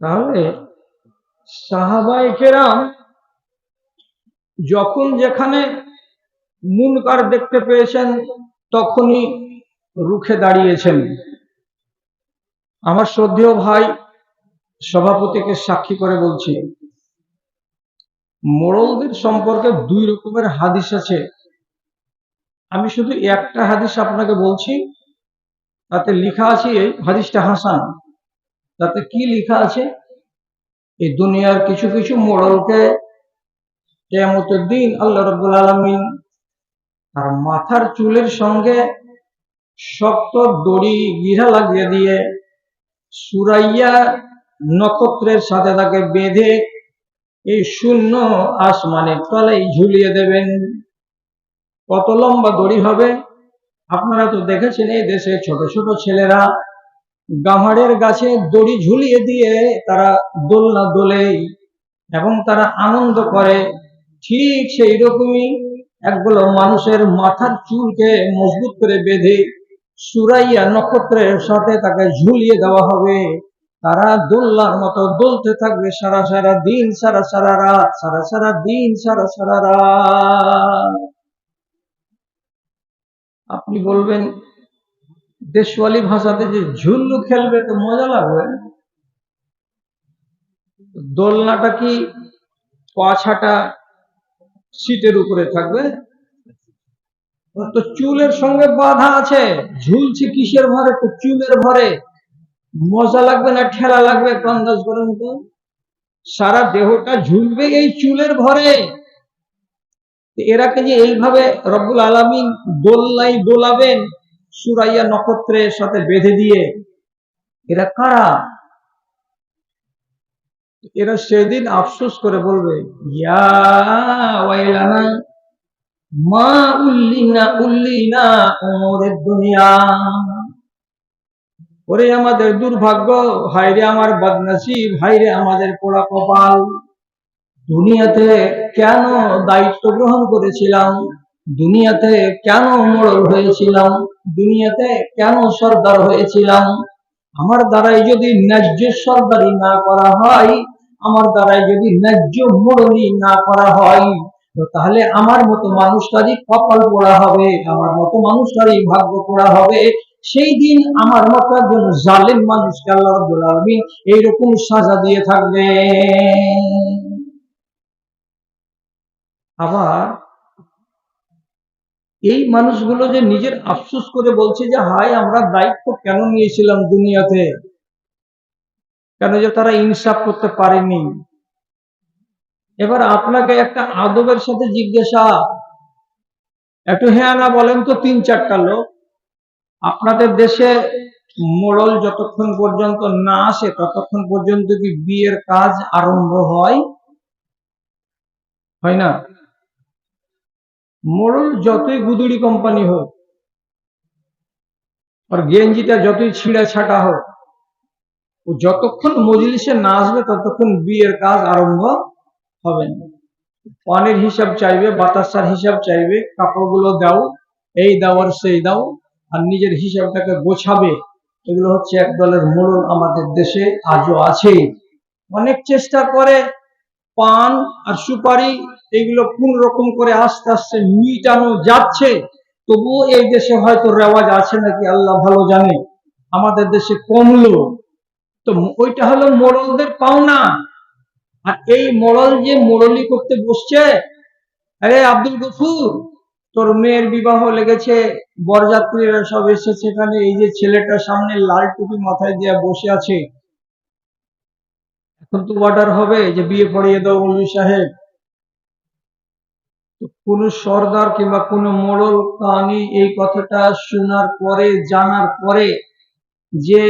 তাহলে সাহাবায়ে কেরাম যখন যেখানে মুনকার দেখতে পেয়েছেন তখনই রুখে দাঁড়িয়েছেন। আমার শ্রদ্ধেয় ভাই সভাপতিকে সাক্ষী করে বলছি, মোড়লদের সম্পর্কে দুই রকমের হাদিস আছে। আমি শুধু একটা হাদিস আপনাকে বলছি, তাতে লেখা আছে, এই হাদিসটা হাসান। তাতে কি লেখা আছে, এই দুনিয়ার কিছু কিছু মোড়লকে কিয়ামতের দিন আল্লাহ রাব্বুল আলামিন তার মাথার চুলের সঙ্গে শক্ত দড়ি গিরা লাগিয়ে দিয়ে সুরাইয়া নক্ষত্রের সাথে তাকে বেঁধে এই শূন্য আসমানের তলায় ঝুলিয়ে দেবেন। কত লম্বা দড়ি হবে আপনারা তো দেখেছেন, এই দেশে ছোট ছোট ছেলেরা গামারের গাছে দড়ি ঝুলিয়ে দিয়ে তারা দোলনা দোলে এবং তারা আনন্দ করে। ঠিক সেই রকমই একগুলো মানুষের মাথার চুলকে মজবুত করে বেঁধে সুরাইয়া নক্ষত্রের সাথে তাকে ঝুলিয়ে দেওয়া হবে। তারা দোলনার মতো দোলতে থাকবে সারা সারা দিন, সারা সারা রাত, সারা সারা দিন, সারা সারা রাত। আপনি বলবেন দেশওয়ালি ভাষাতে যে ঝুল্লু খেলবে তো মজা লাগবে। দোলনাটা কি পাছাটা সিটের উপরে থাকবে? তো চুলের সঙ্গে বাঁধা আছে, ঝুলছে কিসের ভরে? তো চুলের ভরে। মজা লাগবে না ঠেলা লাগবে একটু আন্দাজ করেন তো। সারা দেহটা ঝুলবে এই চুলের ভরে। এরাকে যে এইভাবে রব্বুল আলামিন দোলনায় দোলাবেন সুরাইয়া নক্ষত্রের সাথে বেঁধে দিয়ে, এরা কারা? এরা সেদিন আফসোস করে বলবে, ইয়া ওয়াইলানা মা উল্লিনা উল্লিনা উমুরেদ দুনিয়া। ওরে আমাদের দুর্ভাগ্য, হায়রে আমার বদনসিব, হায়রে আমাদের পোড়া কপাল। দুনিয়াতে কেন দায়িত্ব গ্রহণ করেছিলাম, দুনিয়াতে কেন মোড়ল হয়েছিলাম, দুনিয়াতে কেন সর্দার হয়েছিলাম? আমার দ্বারাই যদি ন্যায্য সর্দারি না করা হয়, আমার দ্বারাই যদি ন্যায্য মোড়লি না করা হয়, তো তাহলে আমার মতো মানুষটারই কপাল পোড়া হবে, আমার মতো মানুষটারই ভাগ্য পোড়া হবে। সেই দিন আমার মতো একজন জালেম মানুষকে আল্লাহ রাব্বুল আলামিন এইরকম সাজা দিয়ে থাকবে। আবার এই মানুষগুলো যে নিজের আফসোস করে বলছে যে হায় আমরা দায়িত্ব কেন নিয়েছিলাম দুনিয়াতে, কেন যে তারা ইনসাফ করতে পারেনি। এবার আপনাকে একটা আদবের সাথে জিজ্ঞাসা, একটু হ্যাঁ না বলেন তো, তিন চারটা লোক, আপনাদের দেশে মোড়ল যতক্ষণ পর্যন্ত না আসে ততক্ষণ পর্যন্ত কি বিয়ের কাজ আরম্ভ হয়? হয় না? মোড়ল যতই গুদুড়ি কোম্পানি হোক, আর গেঞ্জিটা যতই ছিঁড়া ছাটা হোক, ও যতক্ষণ মজলিসে না আসবে ততক্ষণ বিয়ের কাজ আরম্ভ হবে না। পানির হিসাব চাইবে, বাতাসার হিসাব চাইবে, কাপড়গুলো দাও, এই দাও আর সেই দাও, আর নিজের হিসাবটাকে গোছাবে। এগুলো হচ্ছে এক দলের মোড়ল আমাদের দেশে আজও আছে। অনেক চেষ্টা করে পান আর সুপারি এগুলো কোন রকম করে আস্তে আস্তে মিটানো যাচ্ছে, তবুও এই দেশে হয়তো রেওয়াজ আছে নাকি আল্লাহ ভালো জানে, আমাদের দেশে কমলো। তো ওইটা হলো মোড়লদের পাওনা। আর এই মোড়ল যে মোড়লি করতে বসছে, আরে আব্দুল গফুর, তোর মেয়ের বিবাহ লেগেছে, বরযাত্রীরা সব এসেছে এখানে, এই যে ছেলেটা সামনে লাল টুপি মাথায় দিয়ে বসে আছে, এখন তো অর্ডার হবে যে বিয়ে পড়িয়ে দাও মৌলভী সাহেব। কোন সর্দার কিংবা কোন মোড়ল কানি এই কথাটা শোনার পরে, জানার পরে যে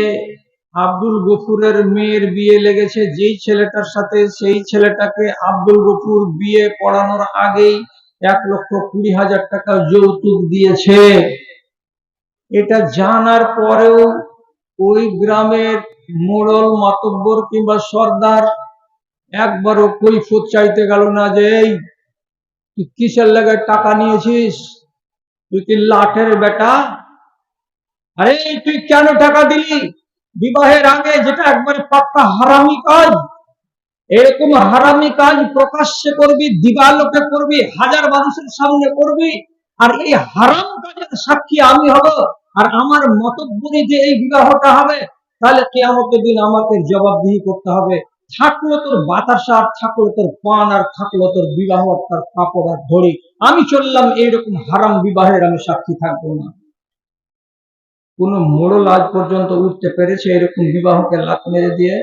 আব্দুল গফুরের মেয়ের বিয়ে লেগেছে যেই ছেলেটার সাথে, সেই ছেলেটাকে আব্দুল গফুর বিয়ে পড়ানোর আগেই 1,20,000 টাকা যৌতুক দিয়েছে, এটা জানার পরেও ওই গ্রামের মোড়ল মাতব্বর কিংবা সর্দার একবারও কৈফিয়ত চাইতে গেল না যে এই তুই কিসের লাগে টাকা নিয়েছিস, তুই কি লাঠের বেটা, আরে তুই কেন টাকা দিলি? বিবাহের আগে, যেটা একবারে পাক্কা হারামি কাজ। এরকম হারামি কাজ প্রকাশ্যে করবি, দিবালোকে করবি, হাজার মানুষের সামনে করবি, আর এই হারাম কাজের সাক্ষী আমি হব, আর আমার মতব্বরি যে এই বিবাহটা হবে, তাহলে কিয়ামতের দিন আমাকে জবাবদিহি করতে হবে। থাকলো তোর বাতাসা, আর থাকলো তোর পান, আর থাকলো তোর বিবাহ, আর তার কাপড় আর ধরি, আমি চললাম এইরকম হারাম বিবাহের আমি সাক্ষী থাকবো না। কোন মোড়ল আজ পর্যন্ত উঠতে পেরেছে এরকম বিবাহকে লাত মেরে দিয়ে?